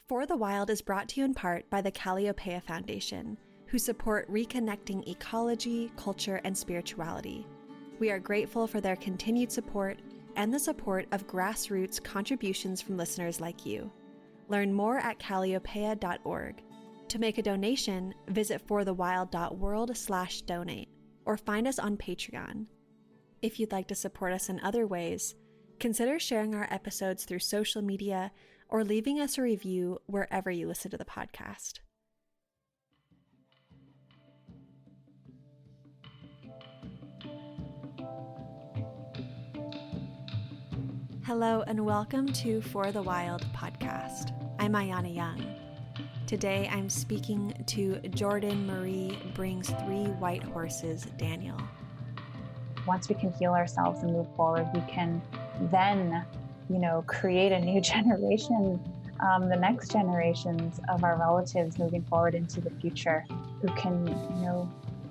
For the Wild is brought to you in part by the Calliopeia Foundation, who support reconnecting ecology, culture, and spirituality. We are grateful for their continued support and the support of grassroots contributions from listeners like you. Learn more at calliopeia.org. To make a donation, visit forthewild.world/donate or find us on Patreon. If you'd like to support us in other ways, consider sharing our episodes through social media or leaving us a review wherever you listen to the podcast. Hello and welcome to For the Wild podcast. I'm Ayana Young. Today I'm speaking to Jordan Marie Brings Three White Horses Daniel. Once we can heal ourselves and move forward, we can then, create a new generation, the next generations of our relatives moving forward into the future who can,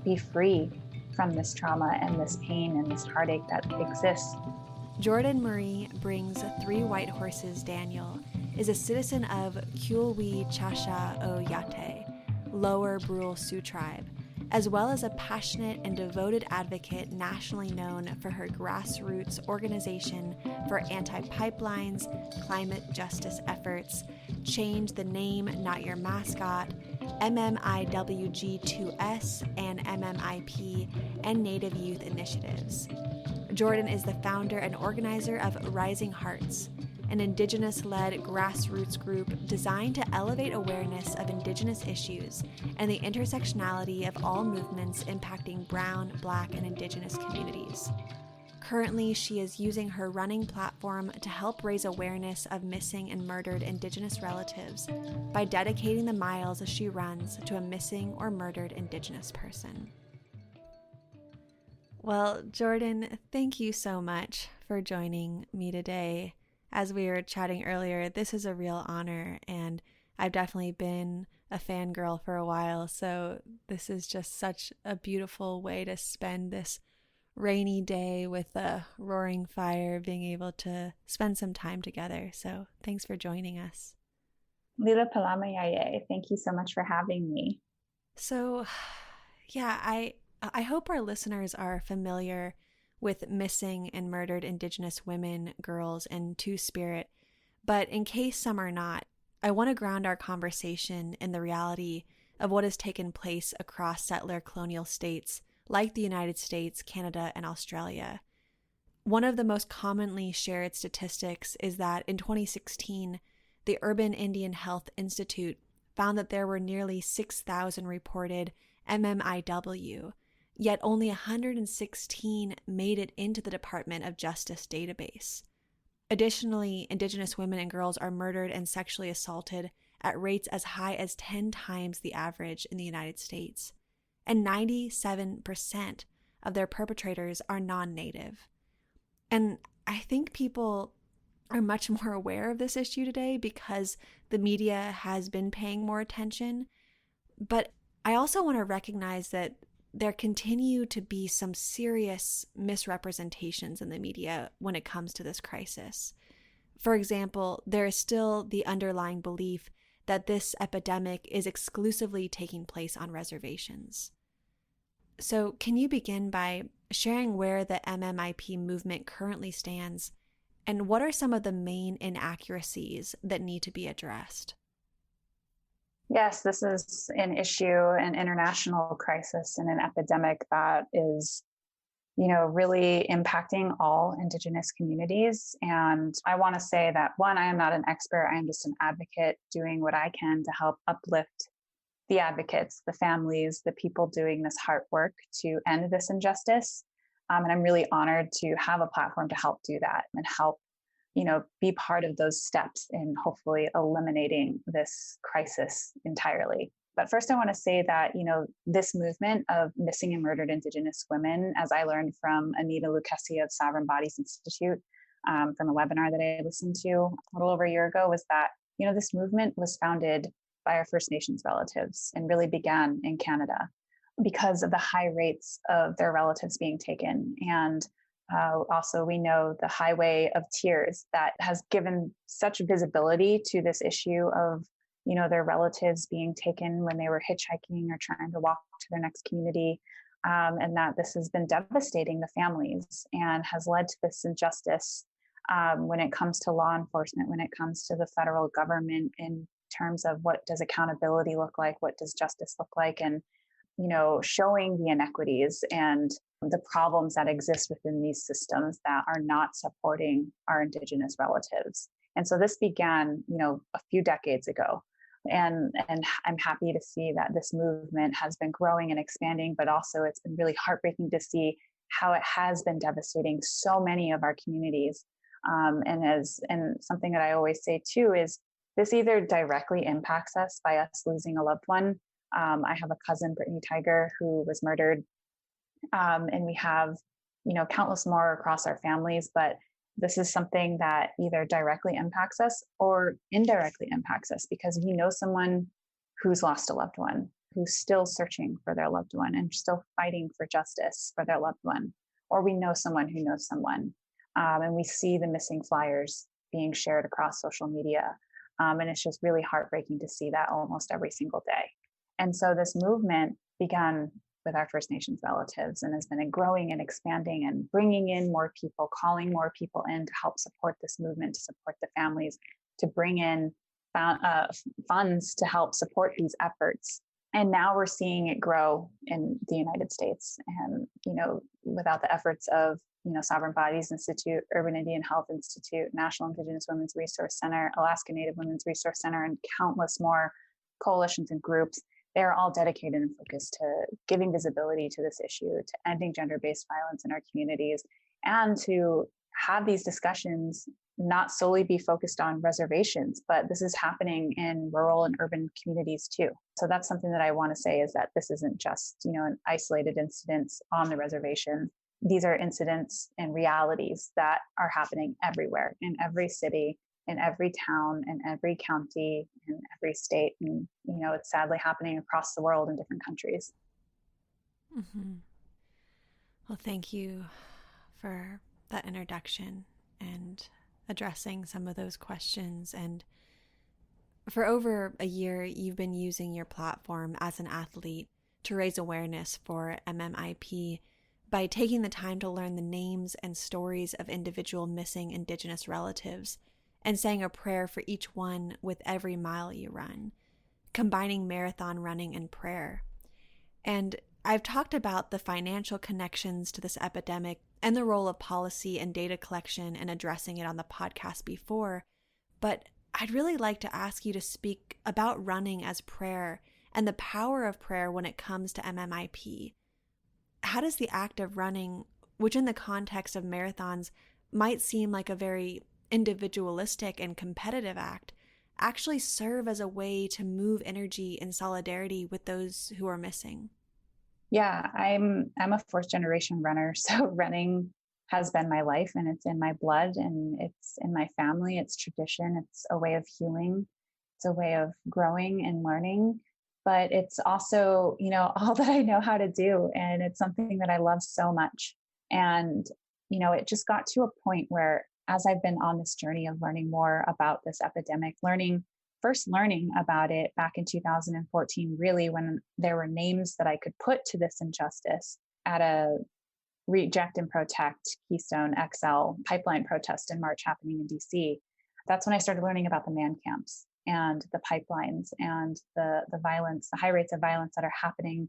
be free from this trauma and this pain and this heartache that exists. Jordan Marie Brings Three White Horses Daniel is a citizen of Kul Wicasa Oyate, Lower Brule Sioux Tribe, as well as a passionate and devoted advocate nationally known for her grassroots organization for anti-pipelines, climate justice efforts, Change the Name, Not Your Mascot, MMIWG2S and MMIP, and Native Youth Initiatives. Jordan is the founder and organizer of Rising Hearts, an Indigenous-led grassroots group designed to elevate awareness of Indigenous issues and the intersectionality of all movements impacting Brown, Black, and Indigenous communities. Currently, she is using her running platform to help raise awareness of missing and murdered Indigenous relatives by dedicating the miles she runs to a missing or murdered Indigenous person. Well, Jordan, thank you so much for joining me today. As we were chatting earlier, this is a real honor, and I've definitely been a fangirl for a while, so this is just such a beautiful way to spend this rainy day with a roaring fire, being able to spend some time together. So thanks for joining us. Lila Palamayaye, thank you so much for having me. So, yeah, I hope our listeners are familiar with missing and murdered Indigenous women, girls, and Two-Spirit. But in case some are not, I want to ground our conversation in the reality of what has taken place across settler colonial states like the United States, Canada, and Australia. One of the most commonly shared statistics is that in 2016, the Urban Indian Health Institute found that there were nearly 6,000 reported MMIW, yet only 116 made it into the Department of Justice database. Additionally, Indigenous women and girls are murdered and sexually assaulted at rates as high as 10 times the average in the United States, and 97% of their perpetrators are non-native. And I think people are much more aware of this issue today because the media has been paying more attention, but I also want to recognize that there continue to be some serious misrepresentations in the media when it comes to this crisis. For example, there is still the underlying belief that this epidemic is exclusively taking place on reservations. So can you begin by sharing where the MMIP movement currently stands, and what are some of the main inaccuracies that need to be addressed? Yes, this is an issue, an international crisis, and an epidemic that is, really impacting all Indigenous communities. And I want to say that, one, I am not an expert. I am just an advocate doing what I can to help uplift the advocates, the families, the people doing this hard work to end this injustice. And I'm really honored to have a platform to help do that and help be part of those steps in hopefully eliminating this crisis entirely. But first, I want to say that, this movement of missing and murdered Indigenous women, as I learned from Anita Lucchesi of Sovereign Bodies Institute, from a webinar that I listened to a little over a year ago, was that, this movement was founded by our First Nations relatives and really began in Canada because of the high rates of their relatives being taken. And also, we know the highway of tears that has given such visibility to this issue of their relatives being taken when they were hitchhiking or trying to walk to their next community. And that this has been devastating the families and has led to this injustice when it comes to law enforcement, when it comes to the federal government in terms of what does accountability look like, what does justice look like, and showing the inequities and the problems that exist within these systems that are not supporting our Indigenous relatives. And so this began, a few decades ago. And I'm happy to see that this movement has been growing and expanding, but also it's been really heartbreaking to see how it has been devastating so many of our communities. And something that I always say too is this either directly impacts us by us losing a loved one. I have a cousin, Brittany Tiger, who was murdered, and we have countless more across our families. But this is something that either directly impacts us or indirectly impacts us because we know someone who's lost a loved one, who's still searching for their loved one and still fighting for justice for their loved one, or we know someone who knows someone. And we see the missing flyers being shared across social media. And it's just really heartbreaking to see that almost every single day. And so this movement began with our First Nations relatives and has been growing and expanding and bringing in more people, calling more people in to help support this movement, to support the families, to bring in funds to help support these efforts. And now we're seeing it grow in the United States. And, without the efforts of, Sovereign Bodies Institute, Urban Indian Health Institute, National Indigenous Women's Resource Center, Alaska Native Women's Resource Center, and countless more coalitions and groups, they're all dedicated and focused to giving visibility to this issue, to ending gender-based violence in our communities, and to have these discussions not solely be focused on reservations, but this is happening in rural and urban communities too. So that's something that I want to say is that this isn't just, an isolated incidents on the reservation. These are incidents and realities that are happening everywhere, in every city, in every town, in every county, in every state. And, it's sadly happening across the world in different countries. Mm-hmm. Well, thank you for that introduction and addressing some of those questions. And for over a year, you've been using your platform as an athlete to raise awareness for MMIP by taking the time to learn the names and stories of individual missing Indigenous relatives and saying a prayer for each one with every mile you run, combining marathon running and prayer. And I've talked about the financial connections to this epidemic and the role of policy and data collection and addressing it on the podcast before, but I'd really like to ask you to speak about running as prayer and the power of prayer when it comes to MMIP. How does the act of running, which in the context of marathons might seem like a very individualistic and competitive act, actually serve as a way to move energy in solidarity with those who are missing? Yeah, I'm a fourth generation runner, so running has been my life and it's in my blood and it's in my family. It's tradition. It's a way of healing. It's a way of growing and learning, but it's also, all that I know how to do. And it's something that I love so much. And, it just got to a point where as I've been on this journey of learning more about this epidemic, learning about it back in 2014, really when there were names that I could put to this injustice at a Reject and Protect Keystone XL pipeline protest in March happening in DC. That's when I started learning about the man camps and the pipelines and the violence, the high rates of violence that are happening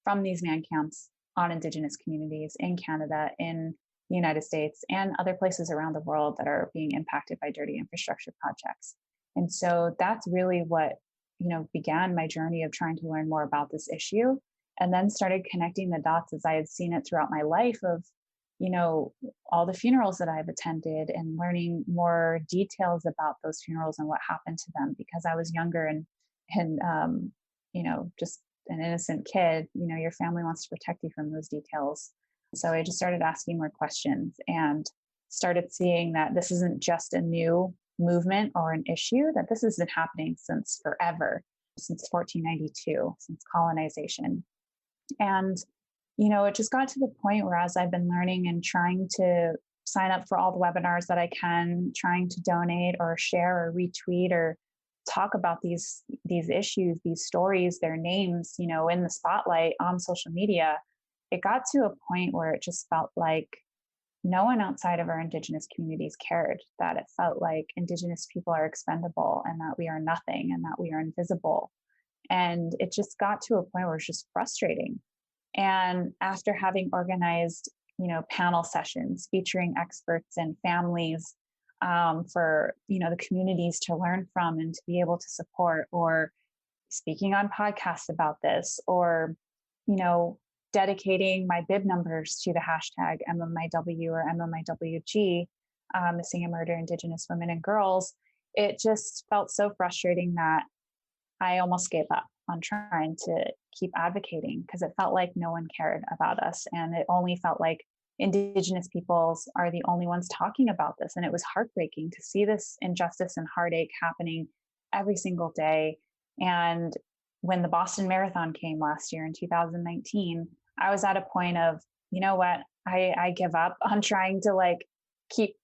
from these man camps on Indigenous communities in Canada, in the United States, and other places around the world that are being impacted by dirty infrastructure projects. And so that's really what, began my journey of trying to learn more about this issue, and then started connecting the dots as I had seen it throughout my life of, all the funerals that I've attended and learning more details about those funerals and what happened to them because I was younger and just an innocent kid. Your family wants to protect you from those details. So I just started asking more questions and started seeing that this isn't just a new movement or an issue, that this has been happening since forever, since 1492, since colonization. And, it just got to the point where as I've been learning and trying to sign up for all the webinars that I can, trying to donate or share or retweet or talk about these issues, these stories, their names, in the spotlight on social media, it got to a point where it just felt like no one outside of our Indigenous communities cared, that it felt like Indigenous people are expendable and that we are nothing and that we are invisible. And it just got to a point where it's just frustrating. And after having organized, panel sessions featuring experts and families, for the communities to learn from and to be able to support, or speaking on podcasts about this, or you know dedicating my bib numbers to the hashtag MMIW or MMIWG, missing and murder Indigenous women and girls, it just felt so frustrating that I almost gave up on trying to keep advocating, because it felt like no one cared about us. And it only felt like Indigenous peoples are the only ones talking about this. And it was heartbreaking to see this injustice and heartache happening every single day. And when the Boston Marathon came last year in 2019, I was at a point of, you know what, I give up on trying to keep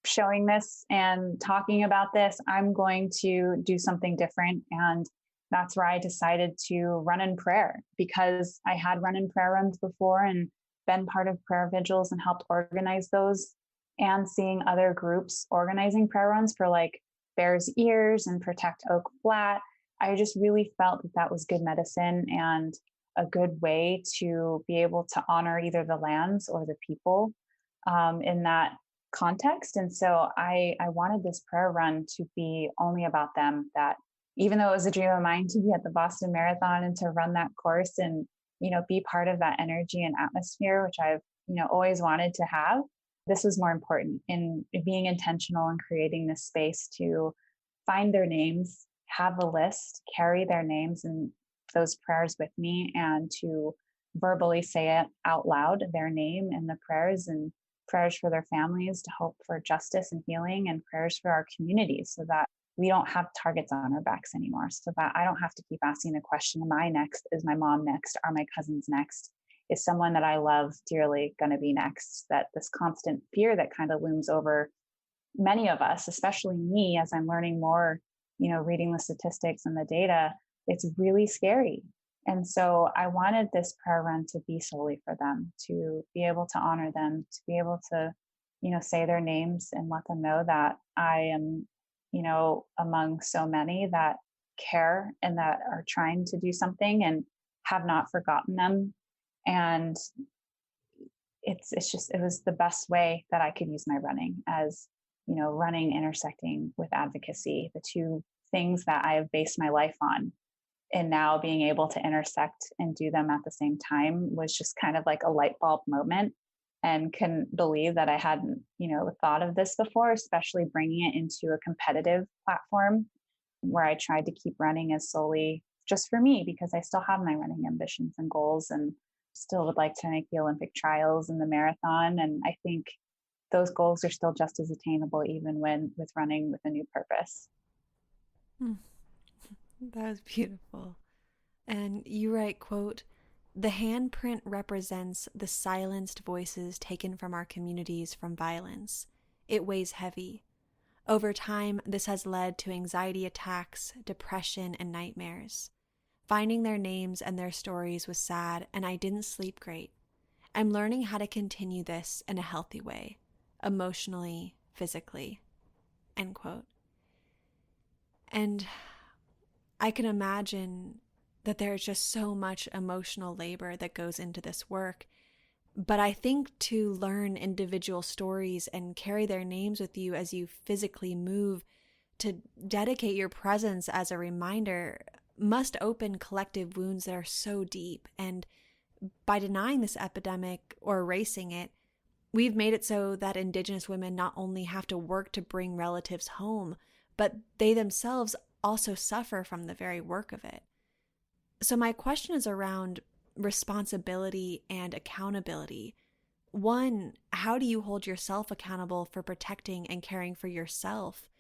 showing this and talking about this. I'm going to do something different. And that's where I decided to run in prayer, because I had run in prayer runs before and been part of prayer vigils and helped organize those, and seeing other groups organizing prayer runs for Bears Ears and Protect Oak Flat. I just really felt that that was good medicine and a good way to be able to honor either the lands or the people, in that context. And so I wanted this prayer run to be only about them, that even though it was a dream of mine to be at the Boston Marathon and to run that course and, be part of that energy and atmosphere, which I've, always wanted to have, this was more important in being intentional and creating this space to find their names, have a list, carry their names and those prayers with me, and to verbally say it out loud, their name and the prayers, and prayers for their families to hope for justice and healing, and prayers for our communities, so that we don't have targets on our backs anymore, so that I don't have to keep asking the question, am I next? Is my mom next? Are my cousins next? Is someone that I love dearly going to be next? That this constant fear that kind of looms over many of us, especially me, as I'm learning more, reading the statistics and the data, it's really scary. And so I wanted this prayer run to be solely for them, to be able to honor them, to be able to, say their names and let them know that I am, among so many that care and that are trying to do something and have not forgotten them. And it was the best way that I could use my running, as, running intersecting with advocacy, the two things that I have based my life on. And now being able to intersect and do them at the same time was just kind of like a light bulb moment, and couldn't believe that I hadn't, thought of this before, especially bringing it into a competitive platform where I tried to keep running as solely just for me, because I still have my running ambitions and goals, and still would like to make the Olympic trials and the marathon. And I think those goals are still just as attainable, even with running with a new purpose. That was beautiful. And you write, quote, "The handprint represents the silenced voices taken from our communities from violence. It weighs heavy. Over time, this has led to anxiety attacks, depression, and nightmares. Finding their names and their stories was sad, and I didn't sleep great. I'm learning how to continue this in a healthy way, emotionally, physically." End quote. And I can imagine that there's just so much emotional labor that goes into this work. But I think to learn individual stories and carry their names with you as you physically move, to dedicate your presence as a reminder, must open collective wounds that are so deep. And by denying this epidemic or erasing it, we've made it so that Indigenous women not only have to work to bring relatives home, but they themselves also suffer from the very work of it. So my question is around responsibility and accountability. One, how do you hold yourself accountable for protecting and caring for yourself?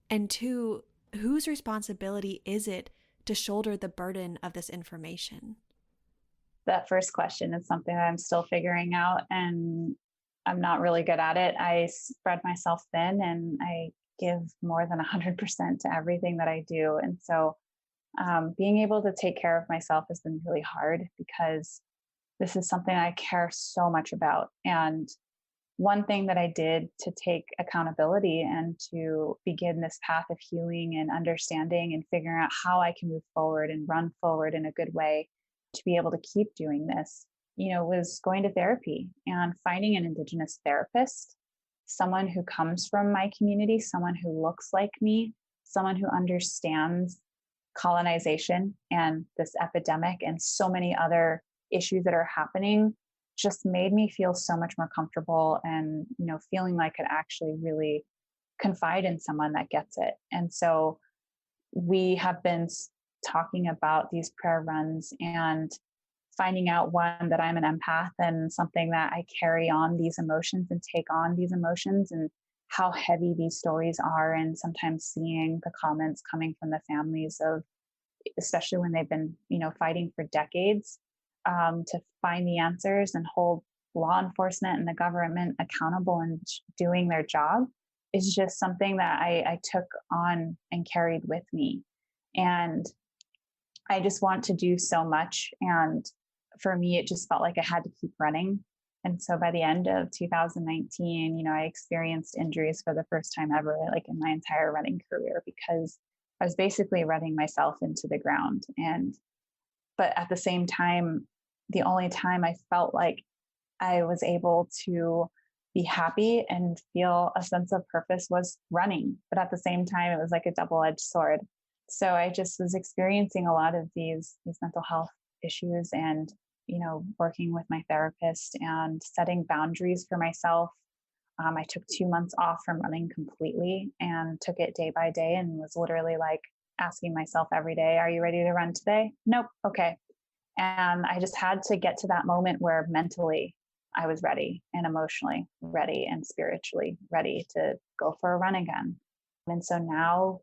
And two, whose responsibility is it to shoulder the burden of this information? That first question is something that I'm still figuring out, and I'm not really good at it. I spread myself thin, and I give more than 100% to everything that I do. And so being able to take care of myself has been really hard because this is something I care so much about. And one thing that I did to take accountability and to begin this path of healing and understanding and figuring out how I can move forward and run forward in a good way to be able to keep doing this, was going to therapy and finding an Indigenous therapist, someone who comes from my community, someone who looks like me, someone who understands colonization and this epidemic and so many other issues that are happening just made me feel so much more comfortable and feeling like I could actually really confide in someone that gets it. And so we have been talking about these prayer runs and finding out, one, that I'm an empath and something that I carry on these emotions and take on these emotions, and how heavy these stories are, and sometimes seeing the comments coming from the families of, especially when they've been fighting for decades, to find the answers and hold law enforcement and the government accountable and doing their job is just something that I took on and carried with me. And I just want to do so much. And for me, it just felt like I had to keep running. And so by the end of 2019, I experienced injuries for the first time ever, like in my entire running career, because I was basically running myself into the ground. But at the same time, the only time I felt like I was able to be happy and feel a sense of purpose was running. But at the same time, it was like a double-edged sword. So I just was experiencing a lot of these mental health issues and, working with my therapist and setting boundaries for myself. I took 2 months off from running completely and took it day by day and was literally like asking myself every day, are you ready to run today? Nope. Okay. And I just had to get to that moment where mentally I was ready and emotionally ready and spiritually ready to go for a run again. And so now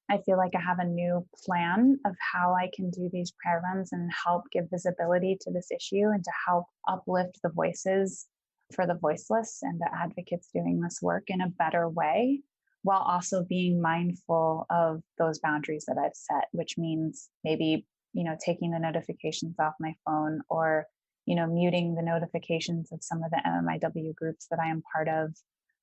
I feel like I have a new plan of how I can do these prayer runs and help give visibility to this issue and to help uplift the voices for the voiceless and the advocates doing this work in a better way, while also being mindful of those boundaries that I've set, which means maybe, taking the notifications off my phone, or, muting the notifications of some of the MMIW groups that I am part of.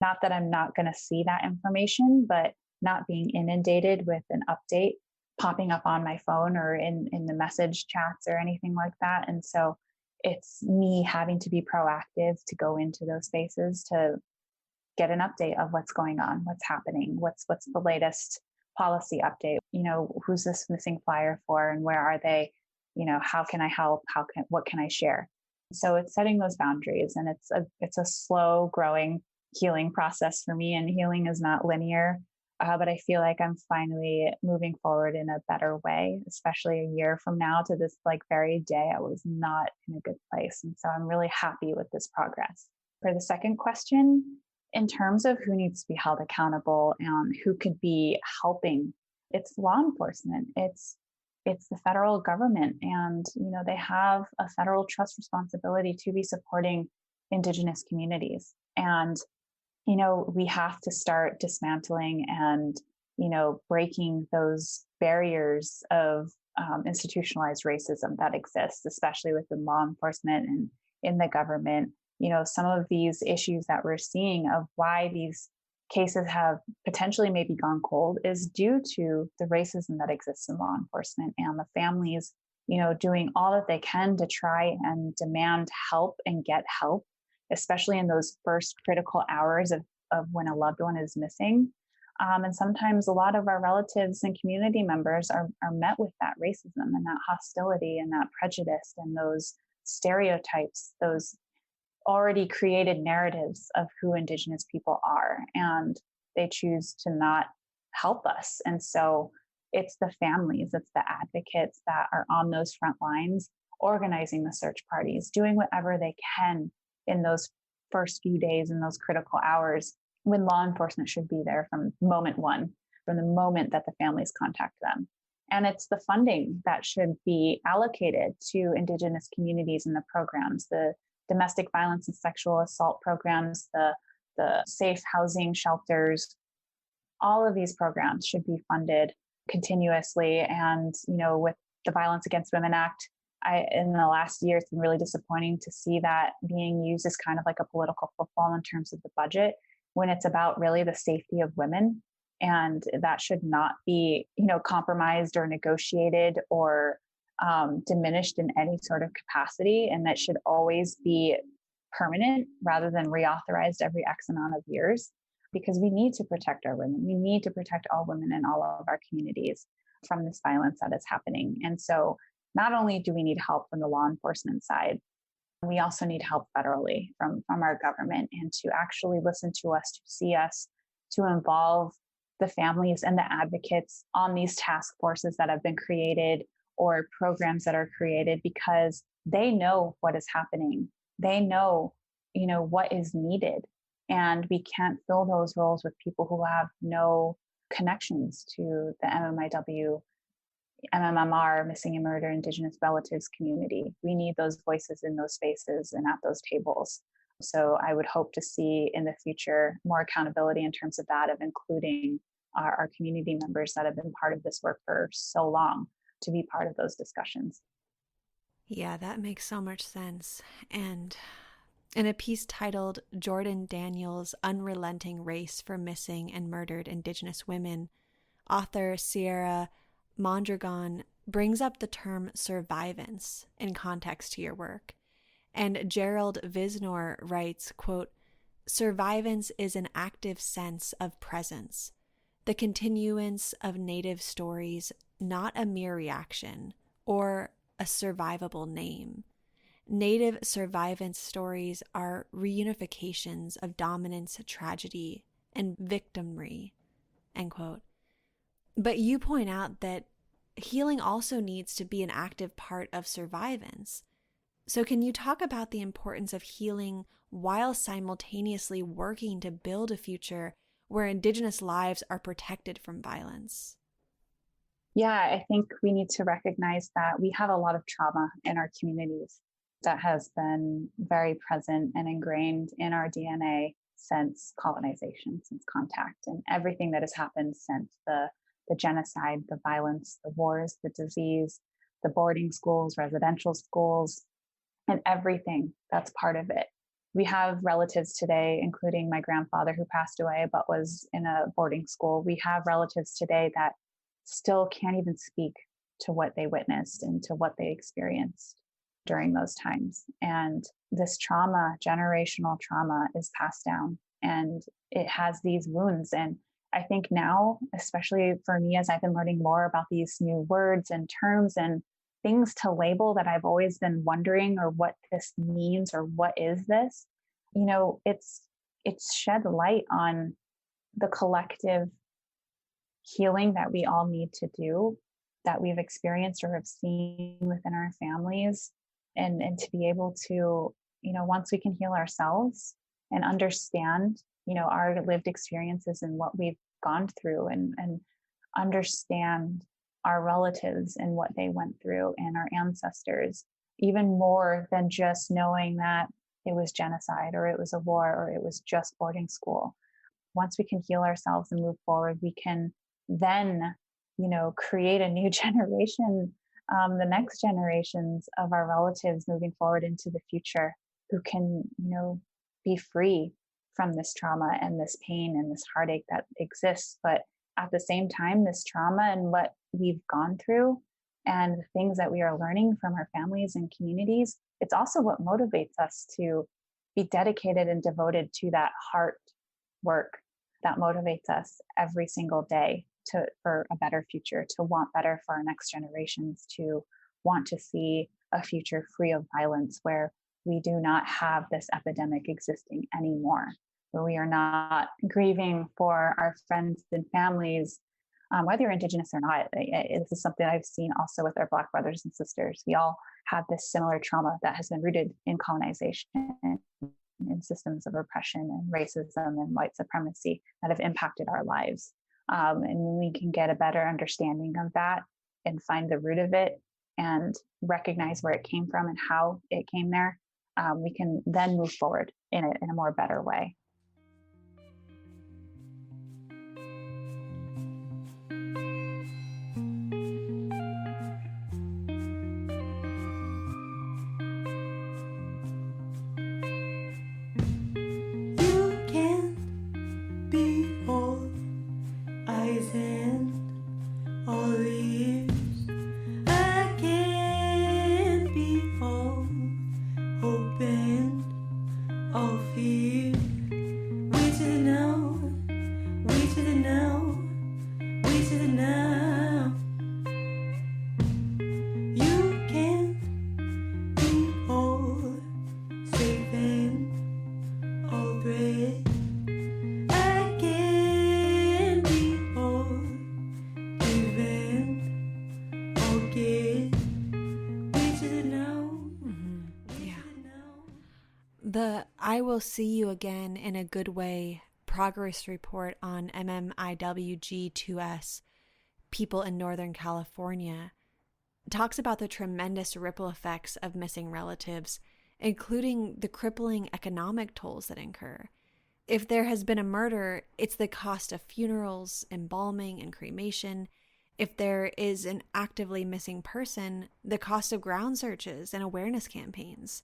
Not that I'm not going to see that information, but not being inundated with an update popping up on my phone or in the message chats or anything like that. And so it's me having to be proactive to go into those spaces to get an update of what's going on, what's happening, what's the latest policy update, who's this missing flyer for and where are they, how can I help, what can I share? So it's setting those boundaries, and it's a slow growing healing process for me, and healing is not linear. But I feel like I'm finally moving forward in a better way, especially a year from now to this very day. I was not in a good place. And so I'm really happy with this progress. For the second question, in terms of who needs to be held accountable and who could be helping, it's law enforcement. It's the federal government. And, they have a federal trust responsibility to be supporting Indigenous communities. And we have to start dismantling and, breaking those barriers of institutionalized racism that exists, especially within law enforcement and in the government. Some of these issues that we're seeing of why these cases have potentially maybe gone cold is due to the racism that exists in law enforcement, and the families, doing all that they can to try and demand help and get help, especially in those first critical hours of when a loved one is missing. And sometimes a lot of our relatives and community members are met with that racism and that hostility and that prejudice and those stereotypes, those already created narratives of who Indigenous people are, and they choose to not help us. And so it's the families, it's the advocates that are on those front lines, organizing the search parties, doing whatever they can in those first few days, in those critical hours, when law enforcement should be there from moment one, from the moment that the families contact them. And it's the funding that should be allocated to Indigenous communities in the programs, the domestic violence and sexual assault programs, the safe housing shelters, all of these programs should be funded continuously. And, with the Violence Against Women Act, in the last year, it's been really disappointing to see that being used as kind of like a political football in terms of the budget, when it's about really the safety of women. And that should not be, compromised or negotiated or diminished in any sort of capacity. And that should always be permanent rather than reauthorized every X amount of years, because we need to protect our women. We need to protect all women in all of our communities from this violence that is happening. And so not only do we need help from the law enforcement side, we also need help federally from our government, and to actually listen to us, to see us, to involve the families and the advocates on these task forces that have been created or programs that are created, because they know what is happening. They know, what is needed. And we can't fill those roles with people who have no connections to the MMIW, MMMR, missing and murdered Indigenous relatives community. We need those voices in those spaces and at those tables. So I would hope to see in the future more accountability in terms of that, of including our community members that have been part of this work for so long to be part of those discussions. Yeah, that makes so much sense. And in a piece titled Jordan Daniels' Unrelenting Race for Missing and Murdered Indigenous Women, author Sierra Mondragon brings up the term survivance in context to your work. And Gerald Visnor writes, quote, "Survivance is an active sense of presence, the continuance of Native stories, not a mere reaction or a survivable name. Native survivance stories are reunifications of dominance, tragedy, and victimry," end quote. But you point out that healing also needs to be an active part of survivance. So can you talk about the importance of healing while simultaneously working to build a future where Indigenous lives are protected from violence? Yeah, I think we need to recognize that we have a lot of trauma in our communities that has been very present and ingrained in our DNA since colonization, since contact, and everything that has happened since the genocide, the violence, the wars, the disease, the boarding schools, residential schools, and everything that's part of it. We have relatives today, including my grandfather who passed away but was in a boarding school. We have relatives today that still can't even speak to what they witnessed and to what they experienced during those times. And this trauma, generational trauma, is passed down, and it has these wounds. And I think now, especially for me, as I've been learning more about these new words and terms and things to label that I've always been wondering, or what this means, or what is this, it's shed light on the collective healing that we all need to do, that we've experienced or have seen within our families, and to be able to, once we can heal ourselves and understand, our lived experiences and what we've gone through, and understand our relatives and what they went through, and our ancestors, even more than just knowing that it was genocide or it was a war or it was just boarding school. Once we can heal ourselves and move forward, we can then, create a new generation, the next generations of our relatives moving forward into the future, who can, be free from this trauma and this pain and this heartache that exists. But at the same time, this trauma and what we've gone through and the things that we are learning from our families and communities, it's also what motivates us to be dedicated and devoted to that heart work that motivates us every single day for a better future, to want better for our next generations, to want to see a future free of violence, where we do not have this epidemic existing anymore, where we are not grieving for our friends and families, whether you're Indigenous or not. This is something I've seen also with our Black brothers and sisters. We all have this similar trauma that has been rooted in colonization, in systems of oppression and racism and white supremacy that have impacted our lives. And when we can get a better understanding of that and find the root of it and recognize where it came from and how it came there, we can then move forward in a more better way. all the years I can't be all hope and all fear. We to the now, we to the now, we to the now. You can't be all safe and all bread. I can't be all given, all get. We to the now. Yeah. The I Will See You Again in a Good Way progress report on MMIWG2S people in Northern California talks about the tremendous ripple effects of missing relatives, including the crippling economic tolls that incur. If there has been a murder, it's the cost of funerals, embalming, and cremation. If there is an actively missing person, the cost of ground searches and awareness campaigns.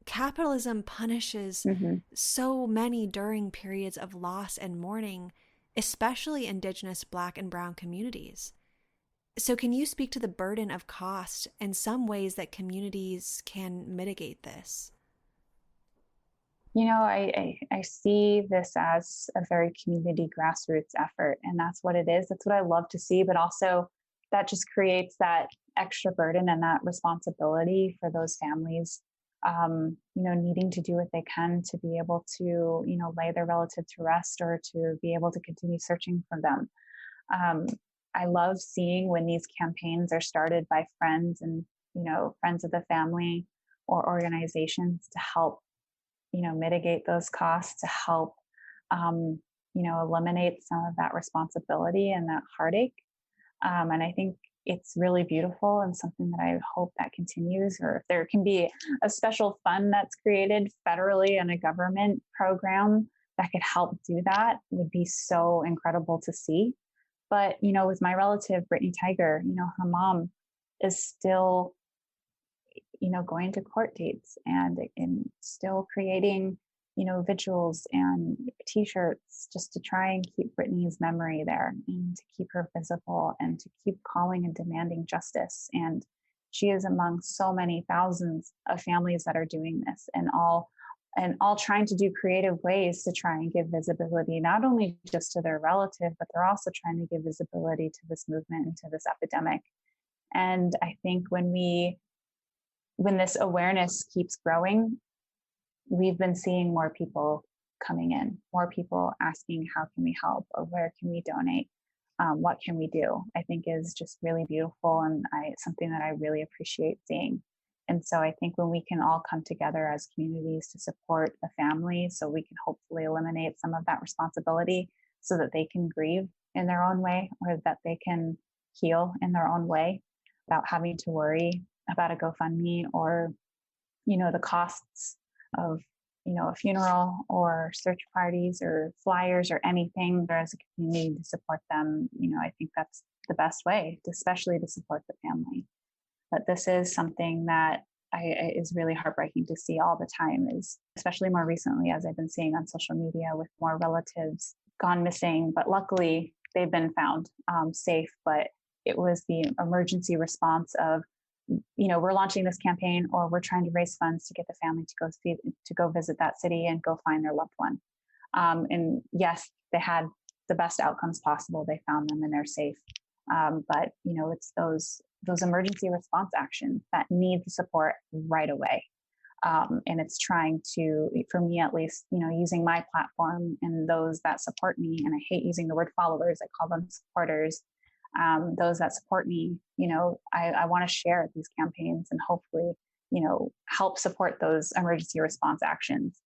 Capitalism punishes so many during periods of loss and mourning, especially Indigenous, Black, and Brown communities. So can you speak to the burden of cost and some ways that communities can mitigate this? You know, I see this as a very community grassroots effort, and that's what it is. That's what I love to see, but also that just creates that extra burden and that responsibility for those families, needing to do what they can to be able to, lay their relative to rest or to be able to continue searching for them. I love seeing when these campaigns are started by friends and, friends of the family or organizations to help, mitigate those costs, to help, eliminate some of that responsibility and that heartache. And I think it's really beautiful and something that I hope that continues, or if there can be a special fund that's created federally and a government program that could help do that, would be so incredible to see. But, with my relative, Brittany Tiger, her mom is still, going to court dates and still creating, vigils and t-shirts just to try and keep Brittany's memory there and to keep her visible and to keep calling and demanding justice. And she is among so many thousands of families that are doing this and all trying to do creative ways to try and give visibility, not only just to their relative, but they're also trying to give visibility to this movement and to this epidemic. And I think when this awareness keeps growing, we've been seeing more people coming in, more people asking, how can we help, or where can we donate? What can we do? I think is just really beautiful, and something that I really appreciate seeing. And so I think when we can all come together as communities to support the family, so we can hopefully eliminate some of that responsibility so that they can grieve in their own way, or that they can heal in their own way without having to worry about a GoFundMe or, the costs of, a funeral or search parties or flyers or anything, or as a community to support them. I think that's the best way, especially to support the family. But this is something that is really heartbreaking to see all the time, is especially more recently, as I've been seeing on social media, with more relatives gone missing, but luckily they've been found safe. But it was the emergency response of, we're launching this campaign, or we're trying to raise funds to get the family to go visit that city and go find their loved one. And yes, they had the best outcomes possible. They found them and they're safe. But it's those emergency response actions that need the support right away. And it's trying to, for me at least, using my platform and those that support me, and I hate using the word followers, I call them supporters. Those that support me, I want to share these campaigns and hopefully, help support those emergency response actions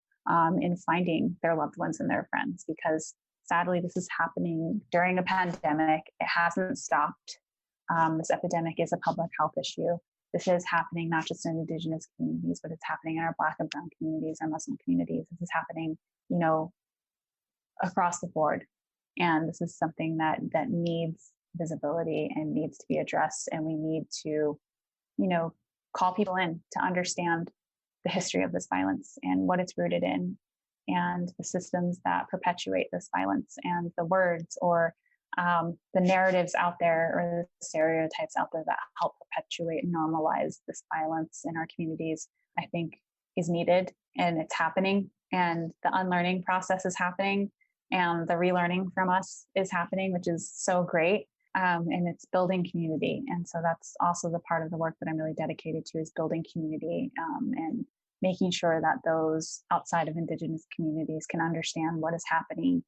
in finding their loved ones and their friends, because sadly, this is happening during a pandemic. It hasn't stopped. This epidemic is a public health issue. This is happening not just in Indigenous communities, but it's happening in our Black and Brown communities, our Muslim communities. This is happening, across the board. And this is something that needs visibility and needs to be addressed. And we need to, call people in to understand the history of this violence and what it's rooted in, and the systems that perpetuate this violence, and the words or the narratives out there or the stereotypes out there that help perpetuate and normalize this violence in our communities, I think is needed, and it's happening. And the unlearning process is happening, and the relearning from us is happening, which is so great. And it's building community. And so that's also the part of the work that I'm really dedicated to, is building community, and making sure that those outside of Indigenous communities can understand what is happening,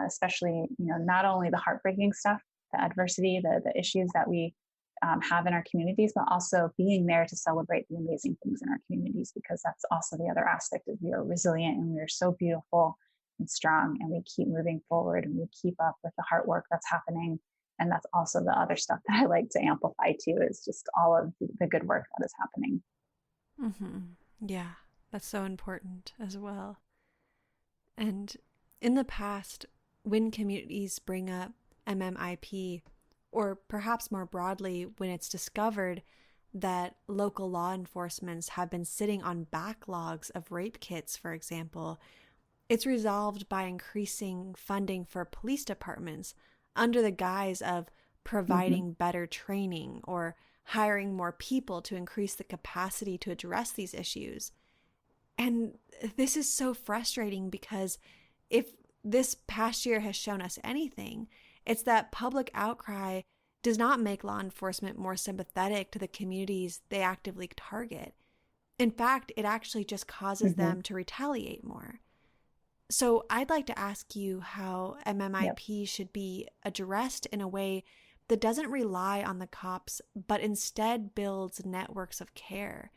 especially, not only the heartbreaking stuff, the adversity, the issues that we have in our communities, but also being there to celebrate the amazing things in our communities, because that's also the other aspect is we are resilient and we are so beautiful and strong, and we keep moving forward and we keep up with the hard work that's happening. And that's also the other stuff that I like to amplify too, is just all of the good work that is happening. Mm-hmm. Yeah, that's so important as well. And in the past, when communities bring up MMIP, or perhaps more broadly, when it's discovered that local law enforcements have been sitting on backlogs of rape kits, for example, it's resolved by increasing funding for police departments under the guise of providing better training or hiring more people to increase the capacity to address these issues. And this is so frustrating, because if this past year has shown us anything, it's that public outcry does not make law enforcement more sympathetic to the communities they actively target. In fact, it actually just causes them to retaliate more. So I'd like to ask you how MMIP should be addressed in a way that doesn't rely on the cops, but instead builds networks of care.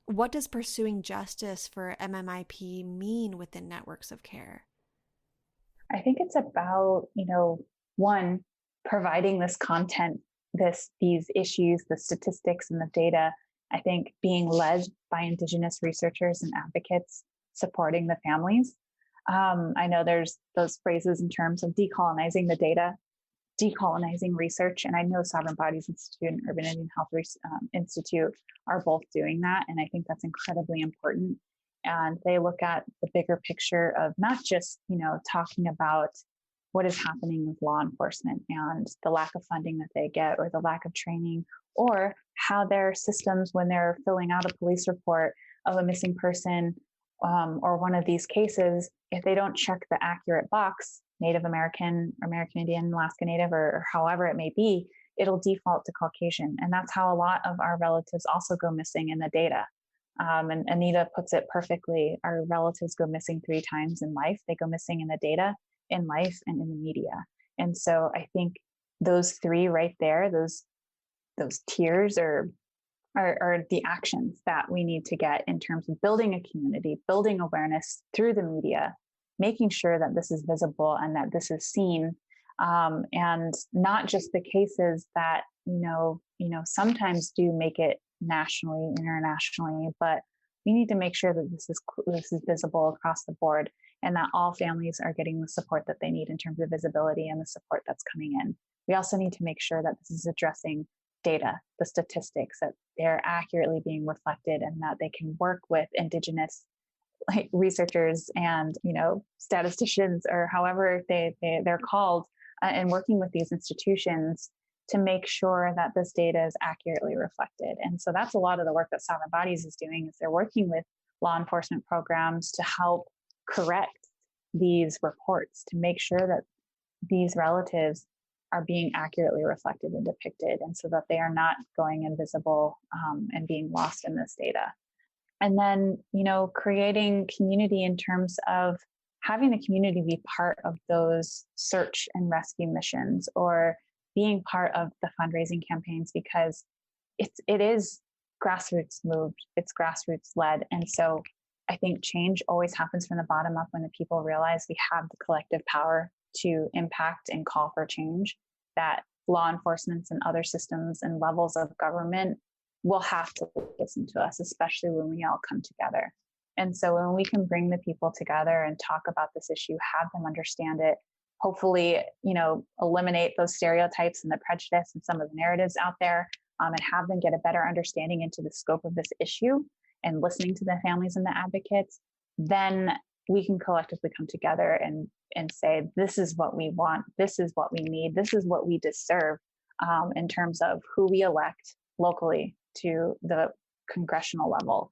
What does pursuing justice for MMIP mean within networks of care? I think it's about, one, providing this content, these issues, the statistics and the data, I think being led by Indigenous researchers and advocates supporting the families. I know there's those phrases in terms of decolonizing the data, decolonizing research, and I know Sovereign Bodies Institute and Urban Indian Health Institute are both doing that, and I think that's incredibly important. And they look at the bigger picture of not just, talking about what is happening with law enforcement and the lack of funding that they get, or the lack of training, or how their systems, when they're filling out a police report of a missing person, or one of these cases, if they don't check the accurate box, Native American, American Indian, Alaska Native, or however it may be, it'll default to Caucasian. And that's how a lot of our relatives also go missing in the data. And Anita puts it perfectly. Our relatives go missing 3 times in life. They go missing in the data, in life, and in the media. And so I think those 3 right there, those tiers are the actions that we need to get in terms of building a community, building awareness through the media, making sure that this is visible and that this is seen, and not just the cases that sometimes do make it nationally, internationally, but we need to make sure that this is visible across the board, and that all families are getting the support that they need in terms of visibility and the support that's coming in. We also need to make sure that this is addressing data, the statistics, that they're accurately being reflected, and that they can work with Indigenous researchers and statisticians, or however they're called, and working with these institutions to make sure that this data is accurately reflected. And so that's a lot of the work that Sovereign Bodies is doing, is they're working with law enforcement programs to help correct these reports, to make sure that these relatives are being accurately reflected and depicted, and so that they are not going invisible and being lost in this data. And then, creating community in terms of having the community be part of those search and rescue missions, or being part of the fundraising campaigns, because it is grassroots moved, it's grassroots led. And so I think change always happens from the bottom up, when the people realize we have the collective power to impact and call for change, that law enforcement and other systems and levels of government will have to listen to us, especially when we all come together. And so when we can bring the people together and talk about this issue, have them understand it, hopefully, eliminate those stereotypes and the prejudice and some of the narratives out there, and have them get a better understanding into the scope of this issue, and listening to the families and the advocates, then we can collectively come together and say, this is what we want, this is what we need, this is what we deserve, in terms of who we elect locally to the congressional level,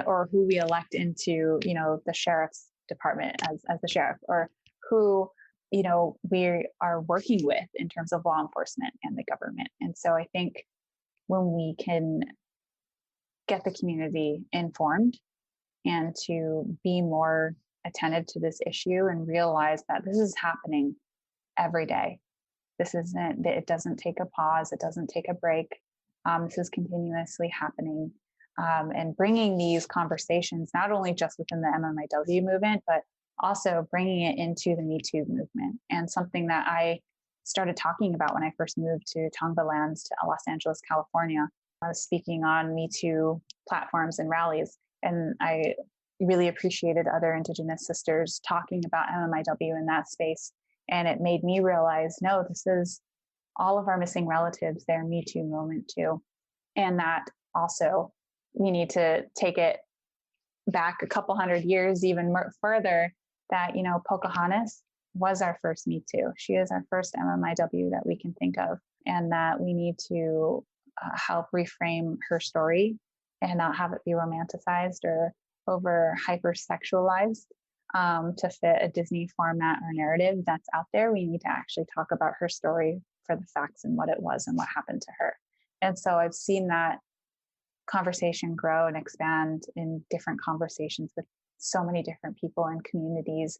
or who we elect into, the sheriff's department as the sheriff, or who, we are working with in terms of law enforcement and the government. And so I think when we can get the community informed and to be more attentive to this issue and realize that this is happening every day. It doesn't take a pause. It doesn't take a break. This is continuously happening. And bringing these conversations, not only just within the MMIW movement, but also bringing it into the Me Too movement. And something that I started talking about when I first moved to Tongva Lands to Los Angeles, California. I was speaking on Me Too platforms and rallies, and I really appreciated other Indigenous sisters talking about MMIW in that space. And it made me realize, no, this is all of our missing relatives, their Me Too moment too. And that also, we need to take it back a couple hundred years, even further, that, Pocahontas was our first Me Too. She is our first MMIW that we can think of, and that we need to help reframe her story and not have it be romanticized or over hypersexualized to fit a Disney format or narrative that's out there. We need to actually talk about her story for the facts and what it was and what happened to her. And so I've seen that conversation grow and expand in different conversations with so many different people and communities,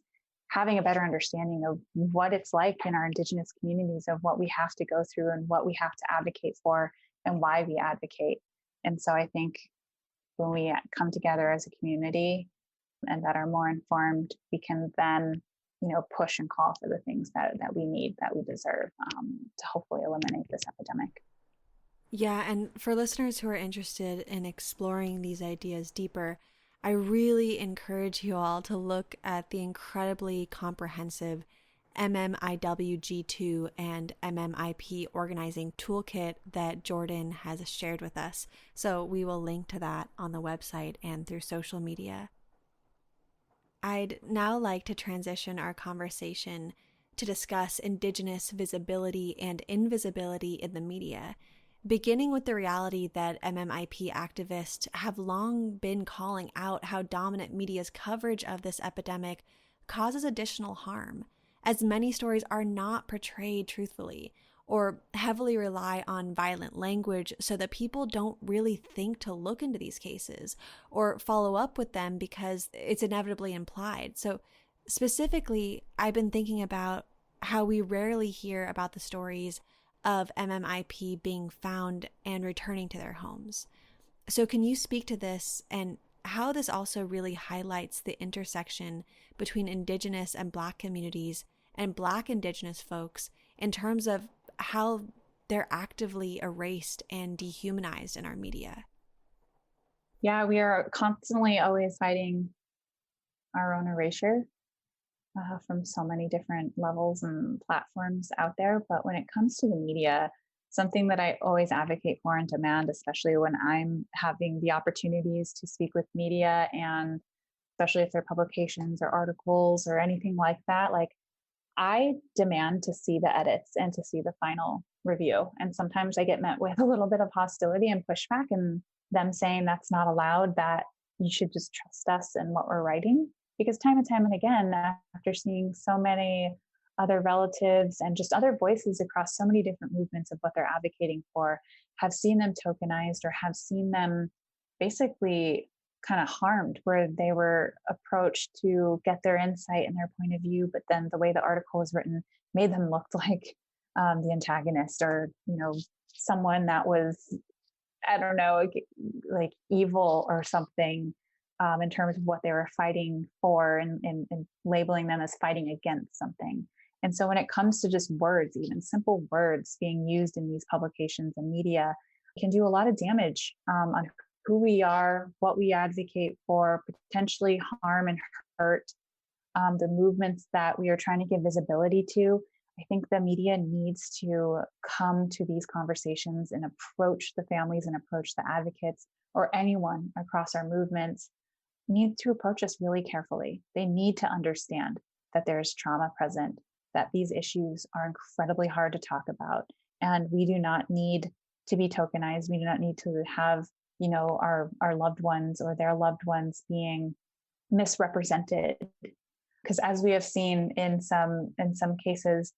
having a better understanding of what it's like in our Indigenous communities, of what we have to go through and what we have to advocate for and why we advocate. And so I think when we come together as a community and that are more informed, we can then, push and call for the things that we need, that we deserve, to hopefully eliminate this epidemic. Yeah, and for listeners who are interested in exploring these ideas deeper, I really encourage you all to look at the incredibly comprehensive MMIWG2 and MMIP organizing toolkit that Jordan has shared with us. So we will link to that on the website and through social media. I'd now like to transition our conversation to discuss Indigenous visibility and invisibility in the media, beginning with the reality that MMIP activists have long been calling out how dominant media's coverage of this epidemic causes additional harm, as many stories are not portrayed truthfully or heavily rely on violent language so that people don't really think to look into these cases or follow up with them because it's inevitably implied. So specifically, I've been thinking about how we rarely hear about the stories of MMIP being found and returning to their homes. So can you speak to this and how this also really highlights the intersection between Indigenous and Black communities and Black Indigenous folks in terms of how they're actively erased and dehumanized in our media? Yeah, we are constantly always fighting our own erasure from so many different levels and platforms out there. But when it comes to the media, something that I always advocate for and demand, especially when I'm having the opportunities to speak with media, and especially if they're publications or articles or anything like that, like I demand to see the edits and to see the final review. And sometimes I get met with a little bit of hostility and pushback, and them saying that's not allowed, that you should just trust us and what we're writing. Because time and time and again, after seeing so many other relatives and just other voices across so many different movements of what they're advocating for, have seen them tokenized or have seen them basically kind of harmed, where they were approached to get their insight and their point of view, but then the way the article was written made them look like the antagonist, or someone that was, I don't know, like evil or something, in terms of what they were fighting for, and labeling them as fighting against something. And so when it comes to just words, even simple words being used in these publications and media, it can do a lot of damage on who we are, what we advocate for, potentially harm and hurt the movements that we are trying to give visibility to. I think the media needs to come to these conversations and approach the families and approach the advocates or anyone across our movements need to approach this really carefully. They need to understand that there is trauma present, that these issues are incredibly hard to talk about. And we do not need to be tokenized. We do not need to have, our loved ones or their loved ones being misrepresented. Because as we have seen in some cases,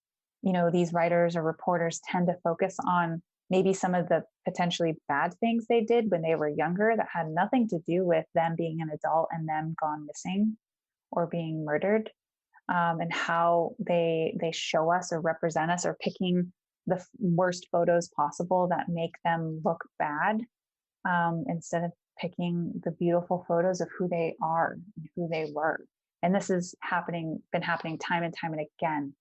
these writers or reporters tend to focus on maybe some of the potentially bad things they did when they were younger that had nothing to do with them being an adult and them gone missing or being murdered, and how they show us or represent us, or picking the worst photos possible that make them look bad, instead of picking the beautiful photos of who they are and who they were. And this is been happening time and time and again,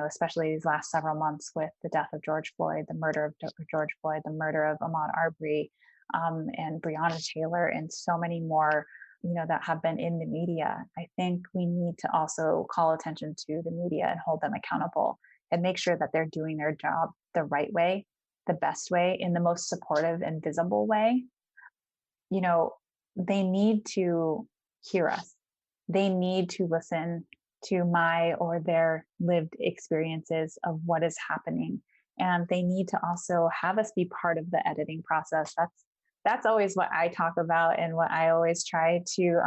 especially these last several months with the death of George Floyd, the murder of George Floyd, the murder of Ahmaud Arbery, and Breonna Taylor, and so many more, that have been in the media. I think we need to also call attention to the media and hold them accountable and make sure that they're doing their job the right way, the best way, in the most supportive and visible way. They need to hear us. They need to listen to my or their lived experiences of what is happening. And they need to also have us be part of the editing process. That's always what I talk about and what I always try to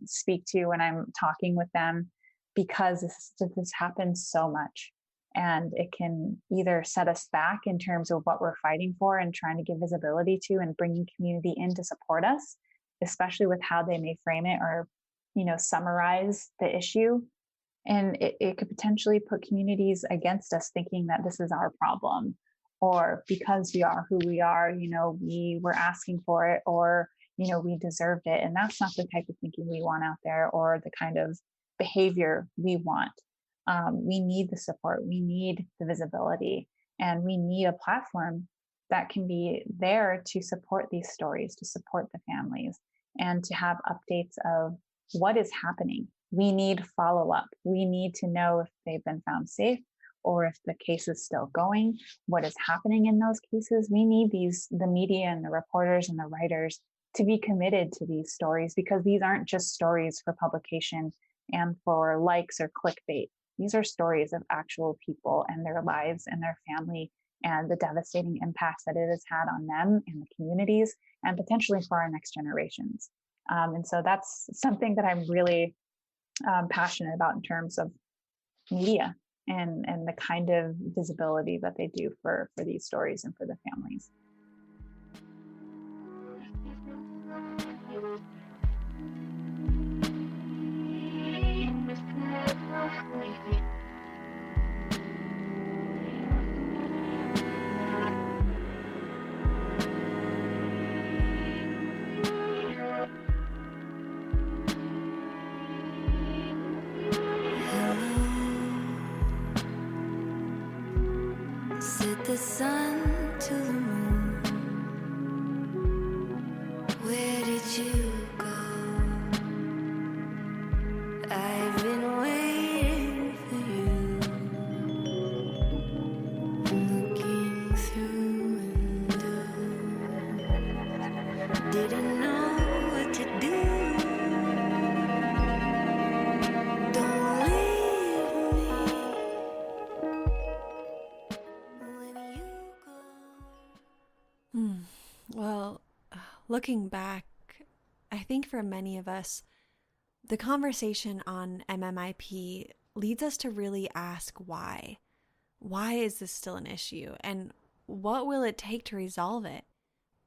speak to when I'm talking with them, because this happens so much. And it can either set us back in terms of what we're fighting for and trying to give visibility to and bringing community in to support us, especially with how they may frame it or, summarize the issue. And it could potentially put communities against us, thinking that this is our problem, or because we are who we are, we were asking for it, or, we deserved it. And that's not the type of thinking we want out there, or the kind of behavior we want. We need the support, we need the visibility, and we need a platform that can be there to support these stories, to support the families, and to have updates of what is happening. We need follow-up. We need to know if they've been found safe, or if the case is still going, what is happening in those cases. We need the media and the reporters and the writers to be committed to these stories, because these aren't just stories for publication and for likes or clickbait. These are stories of actual people and their lives and their family, and the devastating impacts that it has had on them and the communities, and potentially for our next generations. And so that's something that I'm really passionate about in terms of media and the kind of visibility that they do for these stories and for the families. Set the sun to the moon. Where did you go? I've been waiting for you, looking through window. Didn't know what to do. Don't leave me when you go. Well, looking back, I think for many of us, the conversation on MMIP leads us to really ask why. Why is this still an issue? And what will it take to resolve it?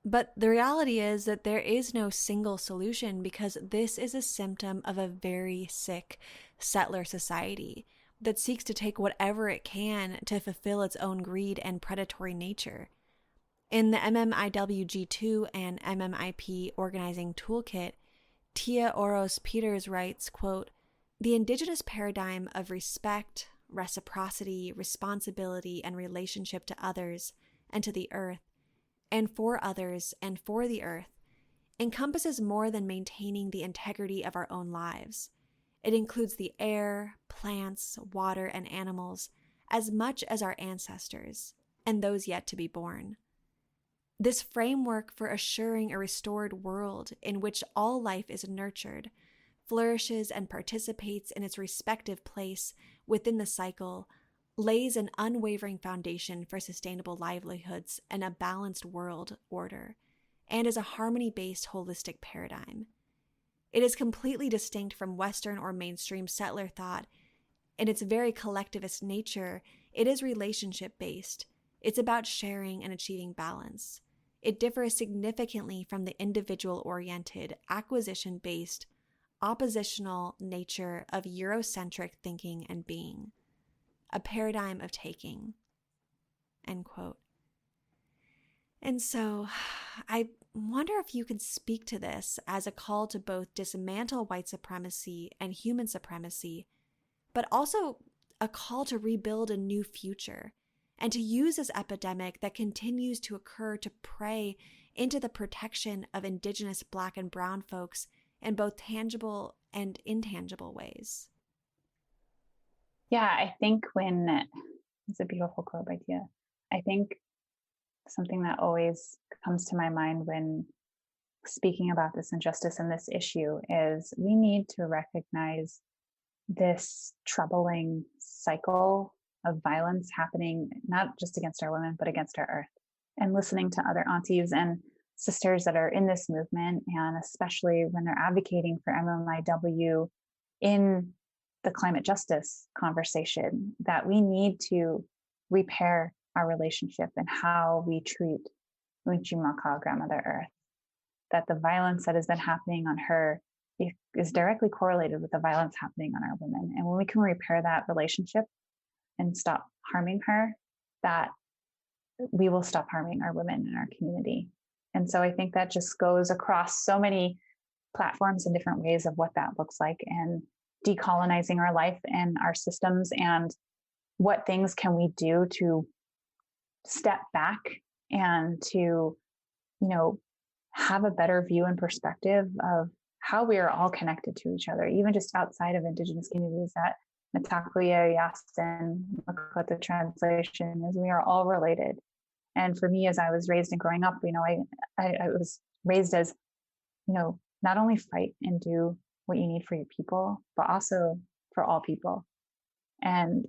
But the reality is that there is no single solution, because this is a symptom of a very sick settler society that seeks to take whatever it can to fulfill its own greed and predatory nature. In the MMIWG2 and MMIP organizing toolkit, Tia Oros Peters writes, quote, "The indigenous paradigm of respect, reciprocity, responsibility, and relationship to others and to the earth, and for others and for the earth, encompasses more than maintaining the integrity of our own lives. It includes the air, plants, water, and animals as much as our ancestors and those yet to be born. This framework for assuring a restored world in which all life is nurtured flourishes and participates in its respective place within the cycle, lays an unwavering foundation for sustainable livelihoods and a balanced world order, and is a harmony-based holistic paradigm. It is completely distinct from Western or mainstream settler thought. In its very collectivist nature, it is relationship-based. It's about sharing and achieving balance. It differs significantly from the individual-oriented, acquisition-based, oppositional nature of Eurocentric thinking and being. A paradigm of taking. End quote. And so, I wonder if you could speak to this as a call to both dismantle white supremacy and human supremacy, but also a call to rebuild a new future and to use this epidemic that continues to occur to pray into the protection of Indigenous Black and Brown folks in both tangible and intangible ways. Yeah, I think it's a beautiful quote by Tia. I think something that always comes to my mind when speaking about this injustice and this issue is we need to recognize this troubling cycle of violence happening, not just against our women, but against our earth. And listening to other aunties and sisters that are in this movement, and especially when they're advocating for MMIW in the climate justice conversation, that we need to repair our relationship and how we treat Unchimaka, Grandmother Earth. That the violence that has been happening on her is directly correlated with the violence happening on our women. And when we can repair that relationship and stop harming her, that we will stop harming our women in our community. And so I think that just goes across so many platforms and different ways of what that looks like, and decolonizing our life and our systems, and what things can we do to step back and to, have a better view and perspective of how we are all connected to each other, even just outside of Indigenous communities. That Mitakuye Yasin Lakota translation is we are all related. And for me, as I was raised and growing up, I was raised as, not only fight and do what you need for your people, but also for all people. And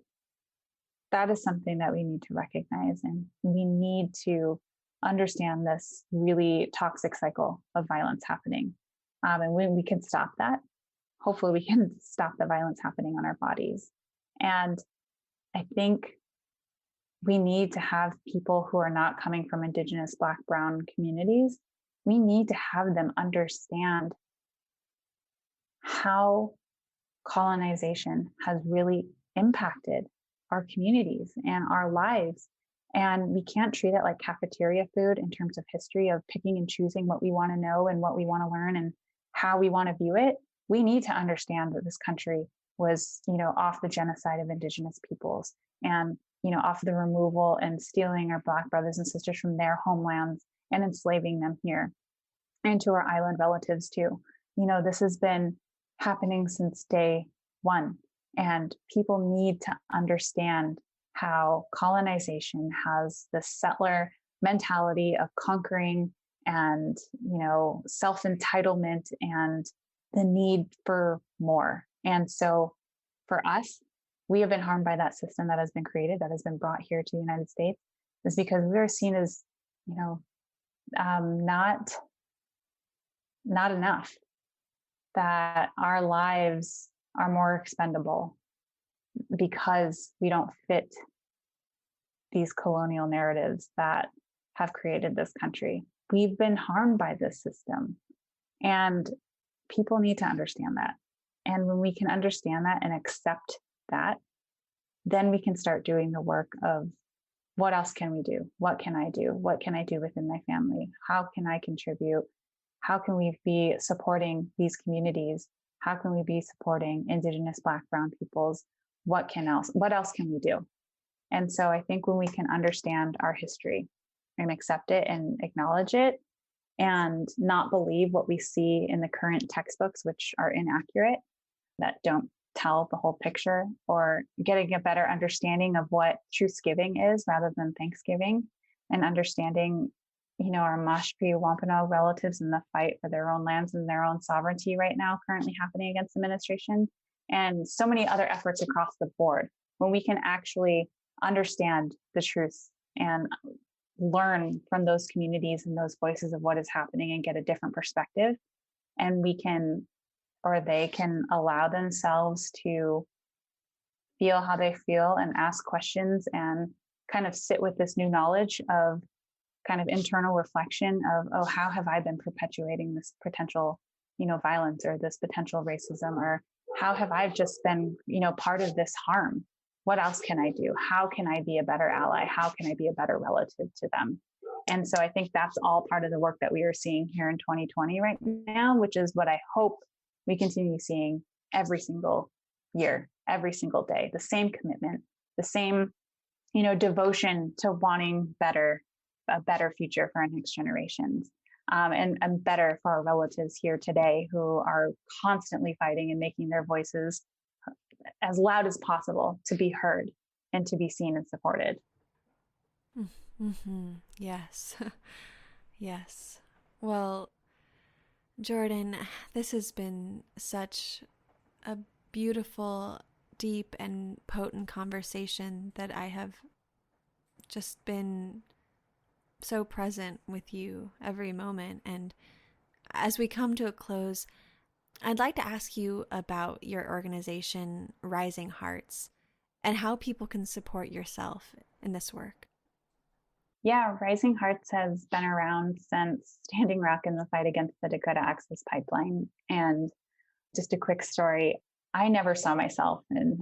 that is something that we need to recognize, and we need to understand this really toxic cycle of violence happening. And when we can stop that, hopefully we can stop the violence happening on our bodies. And I think we need to have people who are not coming from Indigenous, Black, Brown communities. We need to have them understand how colonization has really impacted our communities and our lives. And we can't treat it like cafeteria food in terms of history of picking and choosing what we want to know and what we want to learn and how we want to view it. We need to understand that this country was, off the genocide of Indigenous peoples, and, off the removal and stealing our Black brothers and sisters from their homelands and enslaving them here, and to our island relatives too. This has been happening since day one, and people need to understand how colonization has this settler mentality of conquering and, self-entitlement and the need for more. And so for us, we have been harmed by that system that has been created, that has been brought here to the United States, is because we are seen as, not enough, that our lives are more expendable because we don't fit these colonial narratives that have created this country. We've been harmed by this system, and people need to understand that. And when we can understand that and accept that, then we can start doing the work of what else can we do? What can I do? What can I do within my family? How can I contribute? How can we be supporting these communities? How can we be supporting Indigenous, Black, Brown peoples? What else can we do? And so I think when we can understand our history and accept it and acknowledge it, and not believe what we see in the current textbooks, which are inaccurate, that don't tell the whole picture, or getting a better understanding of what Truthsgiving is rather than Thanksgiving, and understanding our Mashpee Wampanoag relatives in the fight for their own lands and their own sovereignty right now, currently happening against administration, and so many other efforts across the board. When we can actually understand the truth and learn from those communities and those voices of what is happening and get a different perspective, and we can, or they can, allow themselves to feel how they feel and ask questions and kind of sit with this new knowledge of kind of internal reflection of, oh, how have I been perpetuating this potential, violence or this potential racism, or how have I just been, part of this harm? What else can I do? How can I be a better ally? How can I be a better relative to them? And so I think that's all part of the work that we are seeing here in 2020 right now, which is what I hope we continue seeing every single year, every single day, the same commitment, the same, devotion to wanting a better future for our next generations, and better for our relatives here today who are constantly fighting and making their voices as loud as possible to be heard and to be seen and supported. Mm-hmm. Yes. Yes. Well, Jordan, this has been such a beautiful, deep, and potent conversation that I have just been so present with you every moment. And as we come to a close, I'd like to ask you about your organization, Rising Hearts, and how people can support yourself in this work. Yeah, Rising Hearts has been around since Standing Rock in the fight against the Dakota Access Pipeline. And just a quick story, I never saw myself in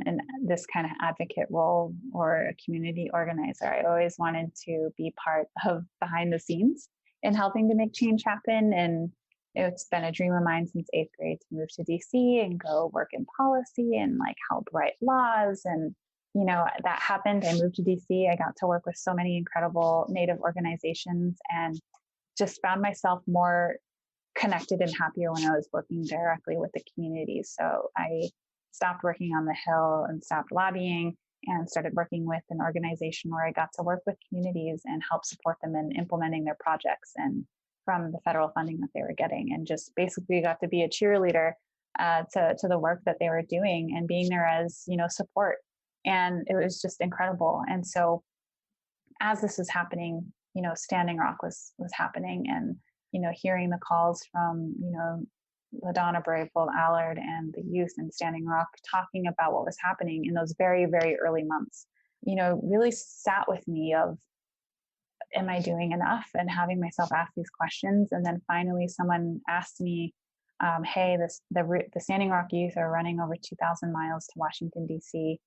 this kind of advocate role or a community organizer. I always wanted to be part of behind the scenes in helping to make change happen. And it's been a dream of mine since 8th grade to move to DC and go work in policy and help write laws. And, that happened. I moved to DC. I got to work with so many incredible Native organizations and just found myself more connected and happier when I was working directly with the community. So I stopped working on the Hill and stopped lobbying and started working with an organization where I got to work with communities and help support them in implementing their projects and from the federal funding that they were getting, and just basically got to be a cheerleader to the work that they were doing and being there as, support. And it was just incredible. And so as this was happening, Standing Rock was happening, and hearing the calls from, LaDonna Brayfield Allard and the youth in Standing Rock talking about what was happening in those very, very early months, really sat with me of, am I doing enough? And having myself ask these questions. And then finally someone asked me, hey, the Standing Rock youth are running over 2,000 miles to Washington, D.C.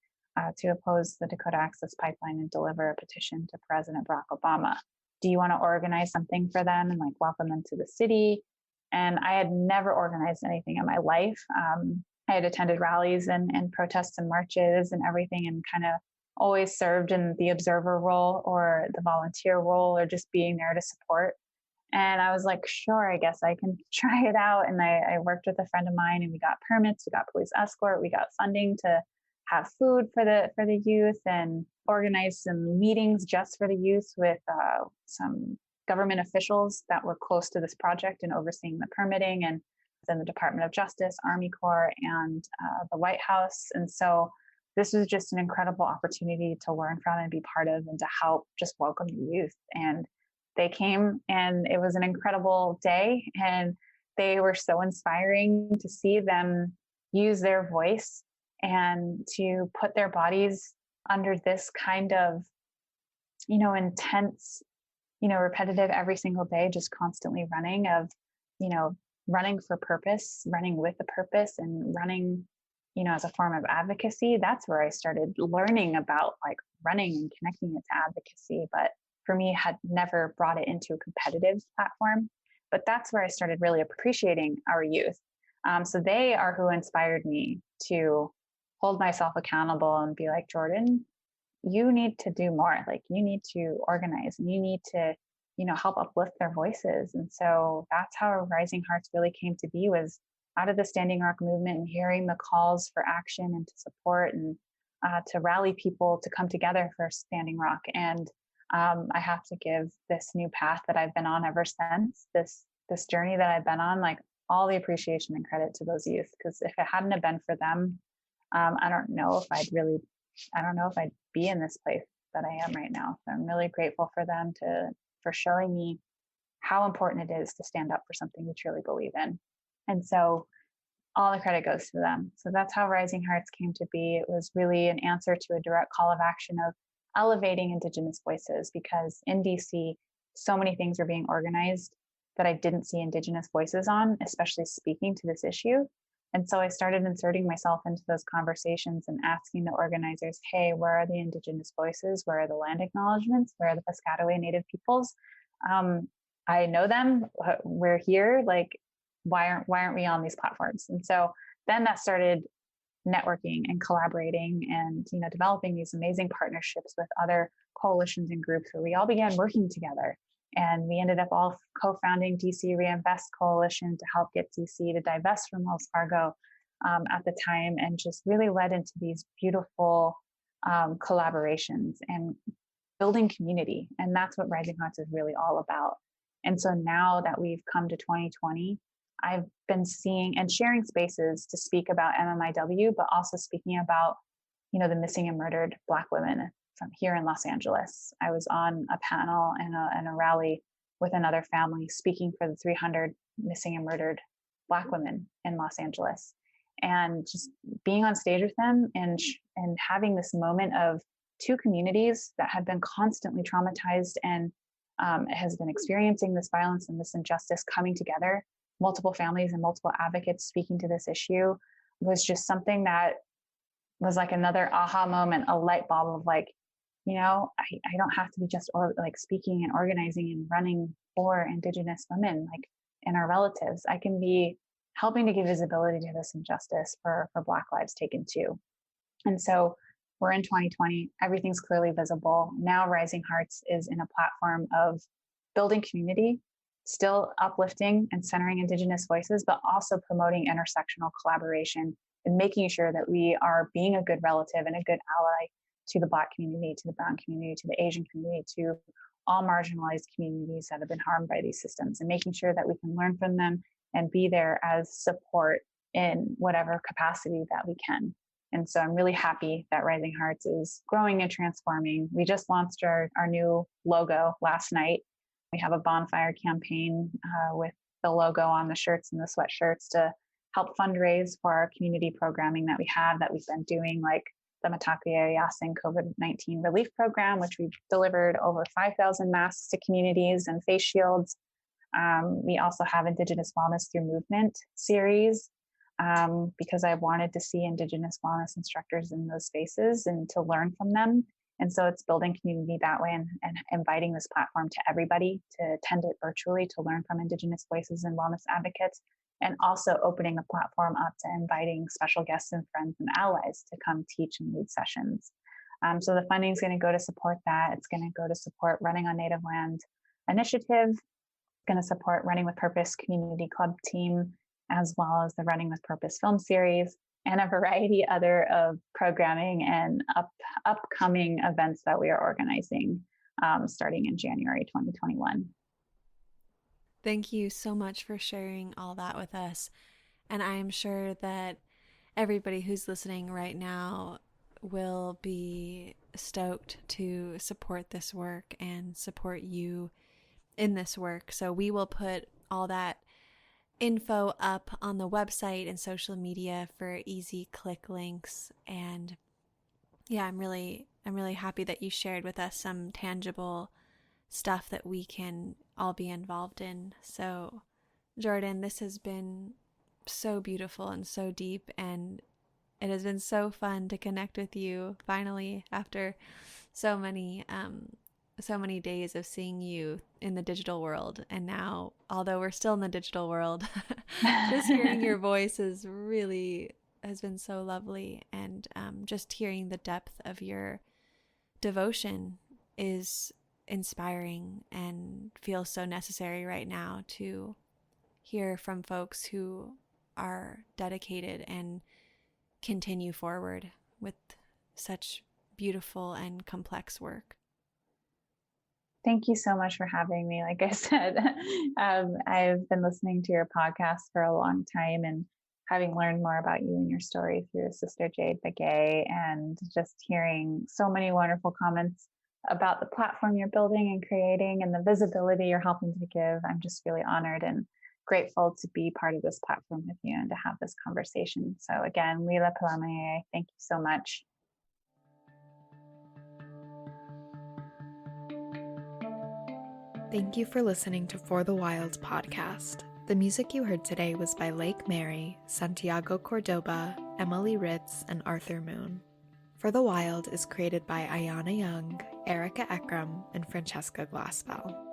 To oppose the Dakota Access Pipeline and deliver a petition to President Barack Obama. Do you want to organize something for them and welcome them to the city? And I had never organized anything in my life. I had attended rallies and protests and marches and everything, and kind of always served in the observer role or the volunteer role or just being there to support. And I was like, sure, I guess I can try it out. And I worked with a friend of mine, and we got permits, we got police escort, we got funding to have food for the youth, and organized some meetings just for the youth with some government officials that were close to this project and overseeing the permitting, and then the Department of Justice, Army Corps, and the White House. And so this was just an incredible opportunity to learn from and be part of, and to help just welcome the youth. And they came, and it was an incredible day, and they were so inspiring to see them use their voice and to put their bodies under this kind of, intense, repetitive every single day, just constantly running of, running for purpose, running with a purpose, and running, as a form of advocacy. That's where I started learning about running and connecting it to advocacy. But for me, had never brought it into a competitive platform. But that's where I started really appreciating our youth. So they are who inspired me to hold myself accountable and be like, Jordan, you need to do more. You need to organize, and you need to, help uplift their voices. And so that's how Rising Hearts really came to be, was out of the Standing Rock movement and hearing the calls for action and to support and to rally people to come together for Standing Rock. And I have to give this new path that I've been on ever since, this journey that I've been on, like all the appreciation and credit to those youth. Because if it hadn't have been for them, I don't know if I'd be in this place that I am right now. So I'm really grateful for them for showing me how important it is to stand up for something we truly believe in. And so all the credit goes to them. So that's how Rising Hearts came to be. It was really an answer to a direct call of action of elevating Indigenous voices, because in DC, so many things were being organized that I didn't see Indigenous voices on, especially speaking to this issue. And so I started inserting myself into those conversations and asking the organizers, hey, where are the Indigenous voices? Where are the land acknowledgements? Where are the Piscataway Native peoples? I know them. We're here. Like, why aren't we on these platforms? And so then that started networking and collaborating and, developing these amazing partnerships with other coalitions and groups where we all began working together. And we ended up all co-founding DC Reinvest Coalition to help get DC to divest from Wells Fargo at the time, and just really led into these beautiful collaborations and building community. And that's what Rising Hearts is really all about. And so now that we've come to 2020, I've been seeing and sharing spaces to speak about MMIW, but also speaking about, the missing and murdered Black women from here in Los Angeles. I was on a panel and a rally with another family speaking for the 300 missing and murdered Black women in Los Angeles, and just being on stage with them and having this moment of two communities that had been constantly traumatized and has been experiencing this violence and this injustice coming together, multiple families and multiple advocates speaking to this issue, was just something that was like another aha moment, a light bulb of like, I don't have to be just speaking and organizing and running for Indigenous women, and our relatives. I can be helping to give visibility to this injustice for Black lives taken too. And so we're in 2020, everything's clearly visible. Now Rising Hearts is in a platform of building community, still uplifting and centering Indigenous voices, but also promoting intersectional collaboration and making sure that we are being a good relative and a good ally to the Black community, to the Brown community, to the Asian community, to all marginalized communities that have been harmed by these systems, and making sure that we can learn from them and be there as support in whatever capacity that we can. And so I'm really happy that Rising Hearts is growing and transforming. We just launched our new logo last night. We have a bonfire campaign with the logo on the shirts and the sweatshirts to help fundraise for our community programming that we have, that we've been doing, like the Mitakuye Yasin COVID-19 relief program, which we've delivered over 5,000 masks to communities and face shields. We also have Indigenous Wellness Through Movement series, because I wanted to see Indigenous wellness instructors in those spaces and to learn from them. And so it's building community that way and inviting this platform to everybody to attend it virtually, to learn from Indigenous voices and wellness advocates, and also opening the platform up to inviting special guests and friends and allies to come teach and lead sessions. So the funding is going to go to support that. It's going to go to support Running on Native Land initiative. It's going to support Running with Purpose community club team, as well as the Running with Purpose film series, and a variety other of programming and upcoming events that we are organizing starting in January 2021. Thank you so much for sharing all that with us. And I am sure that everybody who's listening right now will be stoked to support this work and support you in this work. So we will put all that info up on the website and social media for easy click links. And yeah, I'm really happy that you shared with us some tangible stuff that we can all be involved in. So Jordan, this has been so beautiful and so deep, and it has been so fun to connect with you finally after so many days of seeing you in the digital world. And now, although we're still in the digital world, just hearing your voice has been so lovely. And just hearing the depth of your devotion is inspiring and feels so necessary right now to hear from folks who are dedicated and continue forward with such beautiful and complex work. Thank you so much for having me. Like I said, I've been listening to your podcast for a long time and having learned more about you and your story through Sister Jade Begay, and just hearing so many wonderful comments about the platform you're building and creating and the visibility you're helping to give. I'm just really honored and grateful to be part of this platform with you and to have this conversation. So again, Wila Palamaye, thank you so much. Thank you for listening to For the Wild podcast. The music you heard today was by Lake Mary, Santiago Cordoba, Emily Ritz, and Arthur Moon. For the Wild is created by Ayana Young, Erica Ekram, and Francesca Glassfell.